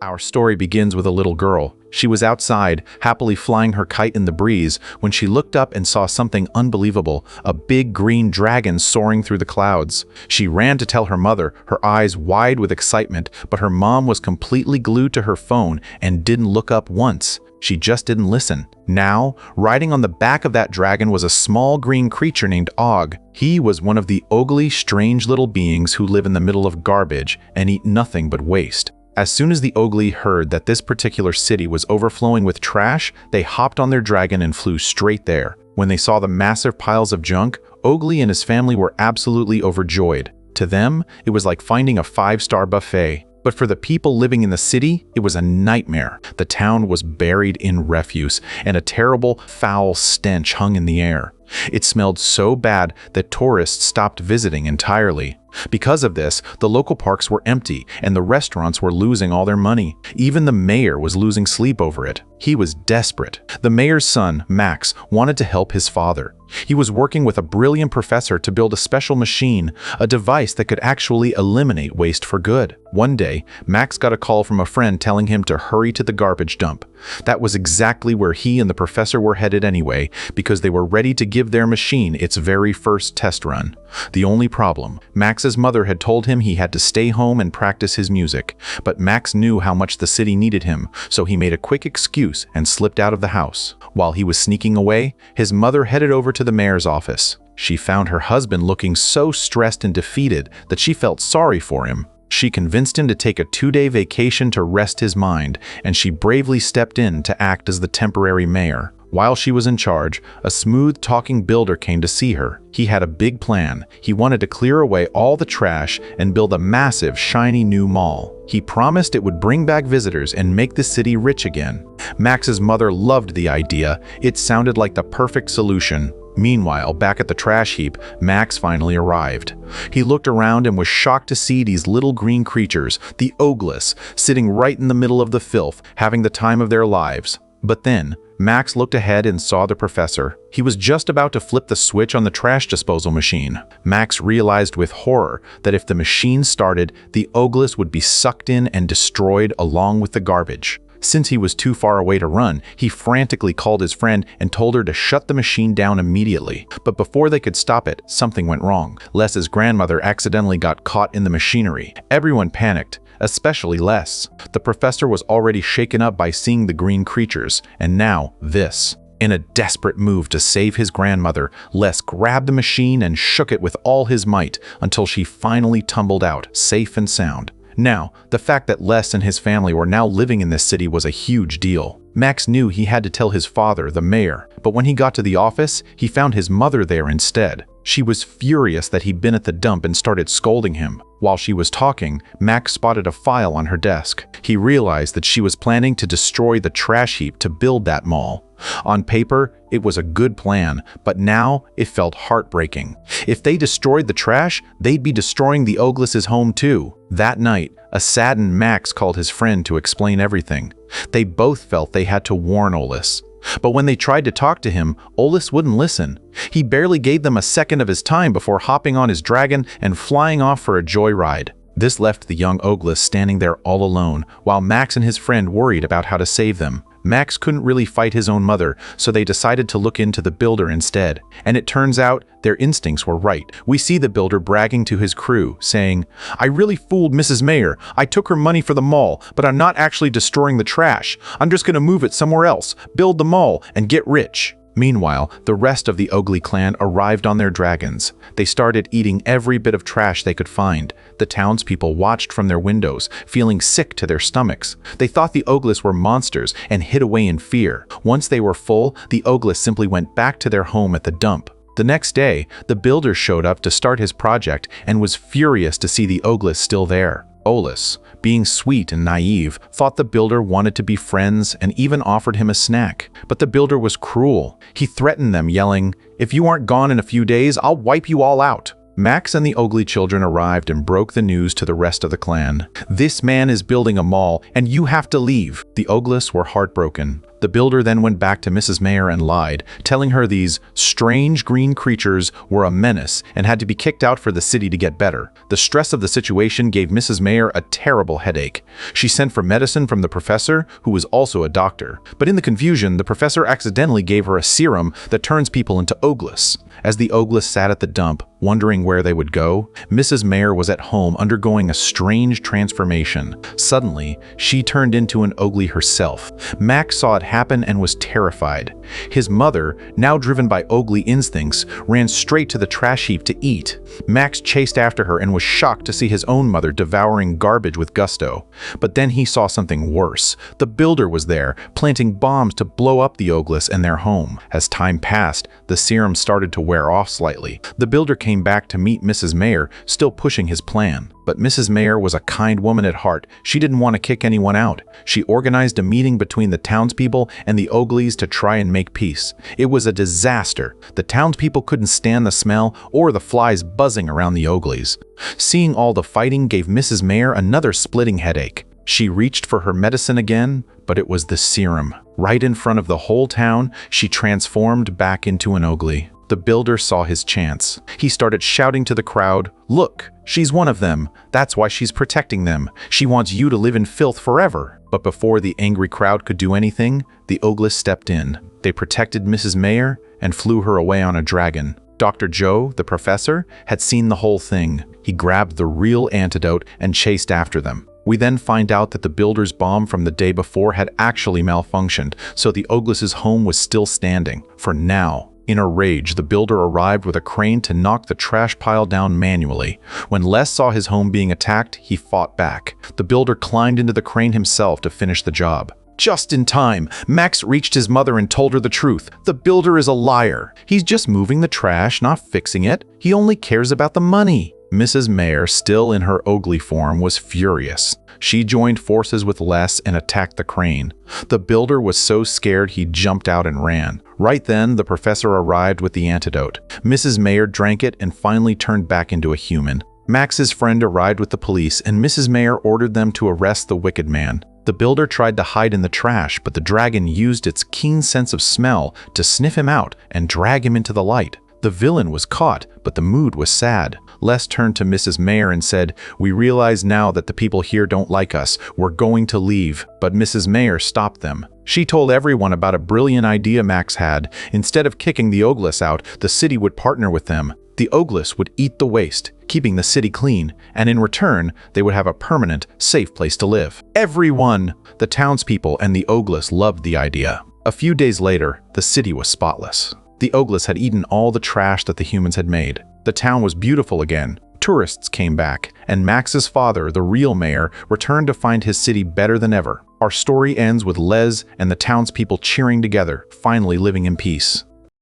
Our story begins with a little girl. She was outside, happily flying her kite in the breeze, when she looked up and saw something unbelievable, a big green dragon soaring through the clouds. She ran to tell her mother, her eyes wide with excitement, but her mom was completely glued to her phone and didn't look up once. She just didn't listen. Now, riding on the back of that dragon was a small green creature named Og. He was one of the ugly, strange little beings who live in the middle of garbage and eat nothing but waste. As soon as the Ogli heard that this particular city was overflowing with trash, they hopped on their dragon and flew straight there. When they saw the massive piles of junk, Ogli and his family were absolutely overjoyed. To them, it was like finding a 5-star buffet. But for the people living in the city, it was a nightmare. The town was buried in refuse, and a terrible, foul stench hung in the air. It smelled so bad that tourists stopped visiting entirely. Because of this, the local parks were empty, and the restaurants were losing all their money. Even the mayor was losing sleep over it. He was desperate. The mayor's son, Max, wanted to help his father. He was working with a brilliant professor to build a special machine, a device that could actually eliminate waste for good. One day, Max got a call from a friend telling him to hurry to the garbage dump. That was exactly where he and the professor were headed anyway, because they were ready to give their machine its very first test run. The only problem, Max's mother had told him he had to stay home and practice his music, but Max knew how much the city needed him, so he made a quick excuse and slipped out of the house. While he was sneaking away, his mother headed over to the mayor's office. She found her husband looking so stressed and defeated that she felt sorry for him. She convinced him to take a 2-day vacation to rest his mind, and she bravely stepped in to act as the temporary mayor. While she was in charge, a smooth-talking builder came to see her. He had a big plan. He wanted to clear away all the trash and build a massive, shiny new mall. He promised it would bring back visitors and make the city rich again. Max's mother loved the idea. It sounded like the perfect solution. Meanwhile, back at the trash heap, Max finally arrived. He looked around and was shocked to see these little green creatures, the Oglis, sitting right in the middle of the filth, having the time of their lives. But then, Max looked ahead and saw the professor. He was just about to flip the switch on the trash disposal machine. Max realized with horror that if the machine started, the Oglis would be sucked in and destroyed along with the garbage. Since he was too far away to run, he frantically called his friend and told her to shut the machine down immediately. But before they could stop it, something went wrong. Les's grandmother accidentally got caught in the machinery. Everyone panicked, especially Les. The professor was already shaken up by seeing the green creatures, and now this. In a desperate move to save his grandmother, Les grabbed the machine and shook it with all his might until she finally tumbled out, safe and sound. Now, the fact that Les and his family were now living in this city was a huge deal. Max knew he had to tell his father, the mayor, but when he got to the office, he found his mother there instead. She was furious that he'd been at the dump and started scolding him. While she was talking, Max spotted a file on her desk. He realized that she was planning to destroy the trash heap to build that mall. On paper, it was a good plan, but now it felt heartbreaking. If they destroyed the trash, they'd be destroying the Oglis' home too. That night, a saddened Max called his friend to explain everything. They both felt they had to warn Olis. But when they tried to talk to him, Olis wouldn't listen. He barely gave them a second of his time before hopping on his dragon and flying off for a joyride. This left the young Oglis standing there all alone, while Max and his friend worried about how to save them. Max couldn't really fight his own mother, so they decided to look into the builder instead. And it turns out their instincts were right. We see the builder bragging to his crew, saying, "I really fooled Mrs. Mayor. I took her money for the mall, but I'm not actually destroying the trash. I'm just going to move it somewhere else, build the mall, and get rich." Meanwhile, the rest of the Ogli clan arrived on their dragons. They started eating every bit of trash they could find. The townspeople watched from their windows, feeling sick to their stomachs. They thought the Oglis were monsters and hid away in fear. Once they were full, the Oglis simply went back to their home at the dump. The next day, the builder showed up to start his project and was furious to see the Oglis still there. Olis, being sweet and naive, thought the builder wanted to be friends and even offered him a snack. But the builder was cruel. He threatened them, yelling, "If you aren't gone in a few days, I'll wipe you all out." Max and the Ogli children arrived and broke the news to the rest of the clan. "This man is building a mall, and you have to leave." The Oglis were heartbroken. The builder then went back to Mrs. Mayer and lied, telling her these strange green creatures were a menace and had to be kicked out for the city to get better. The stress of the situation gave Mrs. Mayer a terrible headache. She sent for medicine from the professor, who was also a doctor. But in the confusion, the professor accidentally gave her a serum that turns people into Oglis. As the Oglis sat at the dump, wondering where they would go, Mrs. Mayer was at home undergoing a strange transformation. Suddenly, she turned into an Ogli herself. Max saw it happen and was terrified. His mother, now driven by Ogli instincts, ran straight to the trash heap to eat. Max chased after her and was shocked to see his own mother devouring garbage with gusto. But then he saw something worse. The builder was there, planting bombs to blow up the Oglis and their home. As time passed, the serum started to wear off slightly. The builder came back to meet Mrs. Mayer, still pushing his plan. But Mrs. Mayer was a kind woman at heart. She didn't want to kick anyone out. She organized a meeting between the townspeople and the Oglis to try and make peace. It was a disaster. The townspeople couldn't stand the smell or the flies buzzing around the Oglis. Seeing all the fighting gave Mrs. Mayer another splitting headache. She reached for her medicine again, but it was the serum. Right in front of the whole town, she transformed back into an Ogli. The builder saw his chance. He started shouting to the crowd, "Look, she's one of them. That's why she's protecting them. She wants you to live in filth forever." But before the angry crowd could do anything, the Oglis stepped in. They protected Mrs. Mayer and flew her away on a dragon. Dr. Joe, the professor, had seen the whole thing. He grabbed the real antidote and chased after them. We then find out that the builder's bomb from the day before had actually malfunctioned, so the Oglis' home was still standing, for now. In a rage, the builder arrived with a crane to knock the trash pile down manually. When Les saw his home being attacked, he fought back. The builder climbed into the crane himself to finish the job. Just in time, Max reached his mother and told her the truth. The builder is a liar. He's just moving the trash, not fixing it. He only cares about the money. Mrs. Mayer, still in her Ogli form, was furious. She joined forces with Les and attacked the crane. The builder was so scared he jumped out and ran. Right then, the professor arrived with the antidote. Mrs. Mayer drank it and finally turned back into a human. Max's friend arrived with the police, and Mrs. Mayer ordered them to arrest the wicked man. The builder tried to hide in the trash, but the dragon used its keen sense of smell to sniff him out and drag him into the light. The villain was caught, but the mood was sad. Les turned to Mrs. Mayer and said, "We realize now that the people here don't like us. We're going to leave." But Mrs. Mayer stopped them. She told everyone about a brilliant idea Max had. Instead of kicking the Oglis out, the city would partner with them. The Oglis would eat the waste, keeping the city clean, and in return, they would have a permanent, safe place to live. Everyone, the townspeople and the Oglis, loved the idea. A few days later, the city was spotless. The Oglis had eaten all the trash that the humans had made. The town was beautiful again. Tourists came back, and Max's father, the real mayor, returned to find his city better than ever. Our story ends with Les and the townspeople cheering together, finally living in peace.